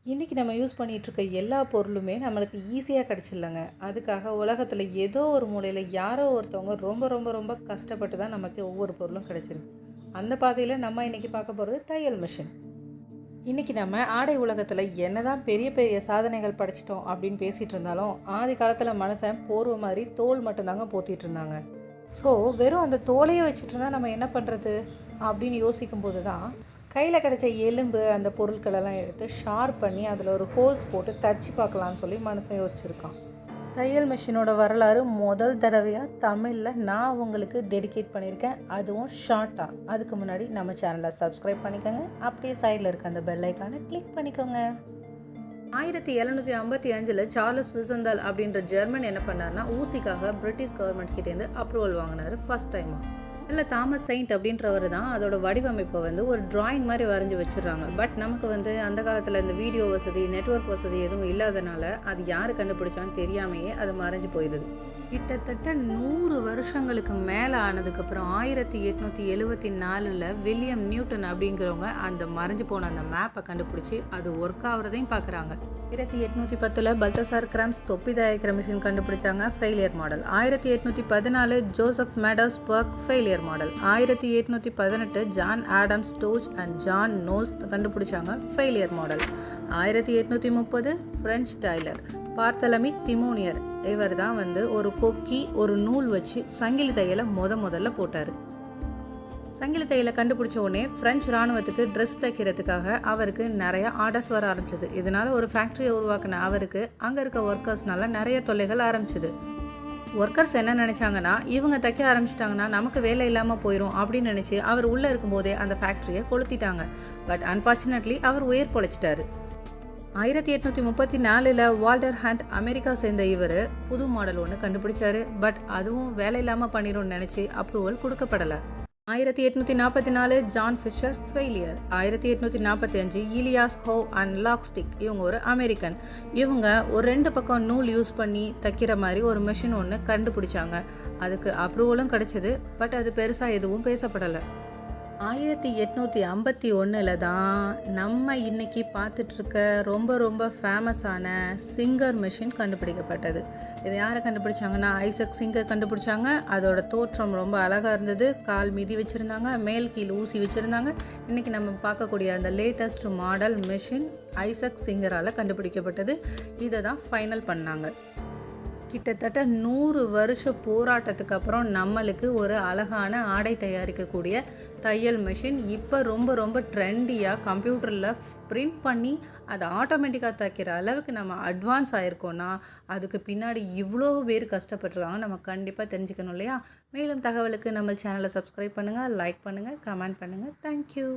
இன்றைக்கி நம்ம யூஸ் பண்ணிகிட்ருக்க எல்லா பொருளுமே நம்மளுக்கு ஈஸியாக கிடச்சிடலங்க. அதுக்காக உலகத்தில் ஏதோ ஒரு மூலையில் யாரோ ஒருத்தவங்க ரொம்ப ரொம்ப ரொம்ப கஷ்டப்பட்டு தான் நமக்கு ஒவ்வொரு பொருளும் கிடச்சிருக்கு. அந்த பாதையில் நம்ம இன்றைக்கி பார்க்க போகிறது தையல் மிஷின். இன்றைக்கி நம்ம ஆடை உலகத்தில் என்ன தான் பெரிய பெரிய சாதனைகள் படைச்சிட்டோம் அப்படின்னு பேசிகிட்டு இருந்தாலும், ஆதி காலத்தில் மனுஷன் போர்வை மாதிரி தோல் மட்டும்தாங்க போத்திட்டு இருந்தாங்க. ஸோ வெறும் அந்த தோலையே வச்சுட்டு இருந்தால் நம்ம என்ன பண்ணுறது அப்படின்னு யோசிக்கும்போது தான் கையில் கிடச்ச எலும்பு அந்த பொருட்களெல்லாம் எடுத்து ஷார்ப் பண்ணி அதில் ஒரு ஹோல்ஸ் போட்டு தச்சு பார்க்கலான்னு சொல்லி மனுஷன் யோசிச்சுருக்கான். தையல் மிஷினோட வரலாறு முதல் தடவையாக தமிழில் நான் உங்களுக்கு டெடிகேட் பண்ணியிருக்கேன், அதுவும் ஷார்ட்டாக. அதுக்கு முன்னாடி நம்ம சேனலை சப்ஸ்கிரைப் பண்ணிக்கோங்க, அப்படியே சைடில் இருக்க அந்த பெல் ஐக்கானை கிளிக் பண்ணிக்கோங்க. 1755 சார்லஸ் விசந்தால் அப்படின்ற ஜெர்மன் என்ன பண்ணார்னா, ஊசிக்காக பிரிட்டிஷ் கவர்மெண்ட் கிட்டேருந்து அப்ரூவல் வாங்கினார் ஃபர்ஸ்ட் டைமாக. இல்லை, தாமஸ் செயின்ட் அப்படின்றவர் தான் அதோட வடிவமைப்பை ஒரு டிராயிங் மாதிரி வரைஞ்சி வச்சுருக்காங்க. பட் நமக்கு அந்த காலத்தில் இந்த வீடியோ வசதி, நெட்வொர்க் வசதி எதுவும் இல்லாதனால அது யார் கண்டுபிடிச்சான்னு தெரியாமையே அது மறைஞ்சு போயிடுது. கிட்டத்தட்ட 100 வருஷங்களுக்கு மேலே ஆனதுக்கப்புறம் 1874 வில்லியம் நியூட்டன் அப்படிங்கிறவங்க அந்த மறைஞ்சு போன அந்த மேப்பை கண்டுபிடிச்சி அது ஒர்க் ஆகுறதையும் பார்க்குறாங்க. 1810 பல்தசார் கிராம்ஸ் தொப்பி தயாரிக்கிற மிஷின் கண்டுபிடிச்சாங்க, failure model. 1814 Joseph Madersperger, failure model. 1818 John Adams Doge and John Knowles கண்டுபிடிச்சாங்க, failure model. 1830 French tailor Barthelemy Thimonnier, இவர் தான் ஒரு கொக்கி ஒரு நூல் வச்சு சங்கிலி தையலை முதல்ல போட்டார். சங்கிலி தையலை கண்டுபிடிச்ச உடனே பிரெஞ்சு இராணுவத்துக்கு ட்ரெஸ் தைக்கிறதுக்காக அவருக்கு நிறைய ஆர்டர்ஸ் வர ஆரம்பிச்சது. இதனால் ஒரு ஃபேக்ட்ரியை உருவாக்கின அவருக்கு அங்கே இருக்க ஒர்க்கர்ஸ்னால நிறைய தொல்லைகள் ஆரம்பிச்சிது. ஒர்க்கர்ஸ் என்ன நினச்சாங்கன்னா, இவங்க தைக்க ஆரம்பிச்சிட்டாங்கன்னா நமக்கு வேலை இல்லாமல் போயிடும் அப்படின்னு நினச்சி அவர் உள்ளே இருக்கும்போதே அந்த ஃபேக்ட்ரியை கொளுத்திட்டாங்க. பட் அன்ஃபார்ச்சுனேட்லி அவர் உயிர் பொழைச்சிட்டாரு. 1834 வால்டர் ஹண்ட், அமெரிக்கா சேர்ந்த இவர் புது மாடல் ஒன்று கண்டுபிடிச்சாரு. பட் அதுவும் வேலை இல்லாமல் பண்ணிடும்னு நினச்சி அப்ரூவல் கொடுக்கப்படலை. 1844 John Fisher, failure. 1845 Elias Howe and lockstitch, இவங்க ஒரு அமெரிக்கன். இவங்க ஒரு 2 பக்கம் நூல் யூஸ் பண்ணி தைக்கிற மாதிரி ஒரு மிஷின் ஒன்று கண்டுபிடிச்சாங்க. அதுக்கு அப்ரூவலும் கிடைச்சது. பட் அது பெருசாக எதுவும் பேசப்படலை. 1851 தான் நம்ம இன்னைக்கு பார்த்துட்ருக்க ரொம்ப ரொம்ப ஃபேமஸான சிங்கர் மிஷின் கண்டுபிடிக்கப்பட்டது. இதை யாரை கண்டுபிடிச்சாங்கன்னா, ஐசக் சிங்கர் கண்டுபிடிச்சாங்க. அதோட தோற்றம் ரொம்ப அழகாக இருந்தது. கால் மிதி வச்சுருந்தாங்க, மேல் கீழ் ஊசி வச்சுருந்தாங்க. இன்றைக்கி நம்ம பார்க்கக்கூடிய அந்த லேட்டஸ்ட் மாடல் மிஷின் ஐசக் சிங்கரால் கண்டுபிடிக்கப்பட்டது. இதை தான் ஃபைனல் பண்ணாங்க. கிட்டத்தட்ட 100 வருஷ போராட்டத்துக்கு அப்புறம் நம்மளுக்கு ஒரு அழகான ஆடை தயாரிக்கக்கூடிய தையல் மிஷின் இப்போ ரொம்ப ரொம்ப ட்ரெண்டியாக கம்ப்யூட்டரில் பிரிண்ட் பண்ணி அதை ஆட்டோமேட்டிக்காக தைக்கிற அளவுக்கு நம்ம அட்வான்ஸ் ஆகிருக்கோன்னா அதுக்கு பின்னாடி இவ்வளோ பேர் கஷ்டப்பட்டுருக்காங்க. நம்ம கண்டிப்பாக தெரிஞ்சுக்கணும் இல்லையா? மேலும் தகவலுக்கு நம்ம சேனலை சப்ஸ்கிரைப் பண்ணுங்கள், லைக் பண்ணுங்கள், கமெண்ட் பண்ணுங்கள். தேங்க்யூ.